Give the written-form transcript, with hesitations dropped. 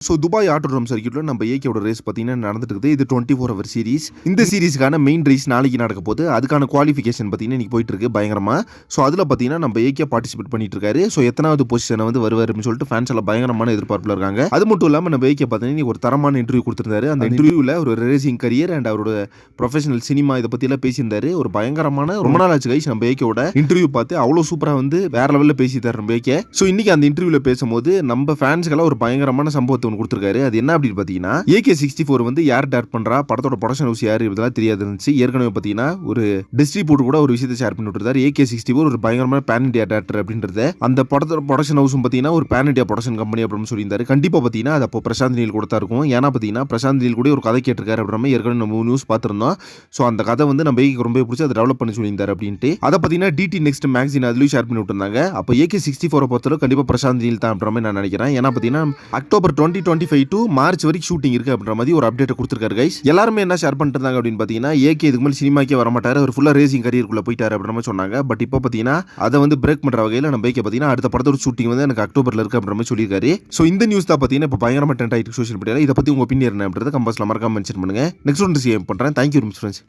So Dubai ஆட்டோட்ரோம் சர்க்யூட்டில் நம்ம ஏகேவோட race பார்த்தீங்கன்னா நடந்துட்டு இருக்குது. இது 24 ஹவர் சீரிஸ். இந்த சீரிஸ்க்கான மெயின் ரேஸ் நாளைக்கு நடக்க போகுது. அதுக்கான குவாலிஃபிகேஷன் பார்த்தீங்கன்னா இன்னைக்கு போயிட்டு இருக்கு பயங்கரமா. ஸோ அதில் பார்த்தீங்கன்னா நம்ம ஏகே பார்ட்டிசிபேட் பண்ணிட்டு இருக்காரு. ஸோ எத்தனாவது பொசிஷனை வந்து வருவாருன்னு சொல்லிட்டு ஃபேன்ஸ் எல்லாம் பயங்கரமான எதிர்பார்ப்பில் இருக்காங்க. அது மட்டும் இல்லாமல் நம்ம ஏகே பார்த்தீங்கன்னா ஒரு தரமான இன்டர்வியூ கொடுத்திருந்தாரு. அந்த இன்டர்வியூவில் ஒரு ரேசிங் கரியர் அண்ட் அவரோட ப்ரொஃபஷனல் சினிமா இதை பற்றியெல்லாம் பேசியிருந்தாரு. ஒரு பயங்கரமான ரொம்ப நாள் ஆச்சு கைஸ் நம்ம ஏகேவோட இன்டர்வியூ பார்த்து அவ்வளோ சூப்பராக வந்து வேற லெவலில் பேசிட்டாரு நம்ம ஏகே. ஸோ இன்னைக்கு அந்த இன்டர்வியூவில் பேசும்போது நம்ம ஃபேன்ஸ்க்கெல்லாம் ஒரு பயங்கரமான சம்பவத்தை ஒன்று கொடுத்துருக்காரு. அது என்ன அப்படின்னு பார்த்தீங்கன்னா AK-64 வந்து யார் டேரக்ட் பண்றா, படத்தோட ப்ரொடக்ஷன் ஹவுஸ் யார், இதெல்லாம் தெரியாது இருந்துச்சு. ஏற்கனவே பார்த்தீங்கன்னா ஒரு டிஸ்ட்ரிபியூட்டர் கூட ஒரு விஷயத்தை ஷேர் பண்ணி விட்டுருந்தாரு. AK-64 ஒரு பயங்கரமான பேன் இண்டியா டேரக்டர் அப்படின்றது. அந்த படத்தோட ப்ரொடக்ஷன் ஹவுஸும் பார்த்தீங்கன்னா ஒரு பேன் இண்டியா ப்ரொடக்ஷன் கம்பெனி அப்படின்னு சொல்லியிருந்தாரு. கண்டிப்பாக பார்த்தீங்கன்னா அது அப்போ பிரசாந்த் நீல் கூட தான் இருக்கும். ஏன்னா பார்த்தீங்கன்னா பிரசாந்த் நீல் கூட ஒரு கதை கேட்டிருக்காரு அப்படின்ற ஏற்கனவே நம்ம நியூஸ் பார்த்துருந்தோம். ஸோ அந்த கதை வந்து நம்ம ஏகே ரொம்ப பிடிச்சி அதை டெவலப் பண்ணி சொல்லியிருந்தாரு அப்படின்ட்டு. அதை பார்த்தீங்கன்னா DT Next மேக்ஸின் அதுலயும் ஷேர் பண்ணி விட்டுருந்தாங்க. அப்போ AK-64 பொறுத்தவரை கண்டிப்பாக பிரசாந்த் நீல் தான் அப்படின்ற மாதிரி நான் நினைக்கிறேன். ஏன்னா பார்த்தீங்கன்னா அக்டோபர் 2025 to மார்ச் வரைக்கும் ஷூட்டிங் இருக்கு அப்படின்ற மாதிரி ஒரு அப்டேட் கொடுத்திருக்காரு கைஸ். எல்லாருமே என்ன ஷேர் பண்ணிட்டு இருந்தாங்க அப்படின்னு பார்த்தீங்கன்னா ஏகே இதுக்கு மேலே சினிமாக்கே வர மாட்டாரு, ஒரு ஃபுல்லா ரேசிங் கரியருக்குள்ள போயிட்டாரு அப்படின்ற மாதிரி சொன்னாங்க. பட் இப்போ பார்த்தீங்கன்னா அதை வந்து பிரேக் பண்ற வகையில் நம்ம ஏகே பார்த்தீங்கன்னா அடுத்த படத்தோட ஷூட்டிங் வந்து எனக்கு அக்டோபர்ல இருக்கு அப்படின்ற மாதிரி சொல்லியிருக்காரு. ஸோ இந்த நியூஸ் தான் பார்த்தீங்கன்னா இப்போ பயங்கரமா ட்ரெண்ட் ஆயிட்டு சோஷியல் மீடியாவில். இதை பத்தி உங்க ஒப்பீனியன் என்ன அப்படின்றத கம்பஸ்ல மறக்காம மென்ஷன் பண்ணுங்க. நெக்ஸ்ட் ஒன்று சேவ் பண்றேன். Thank you friends.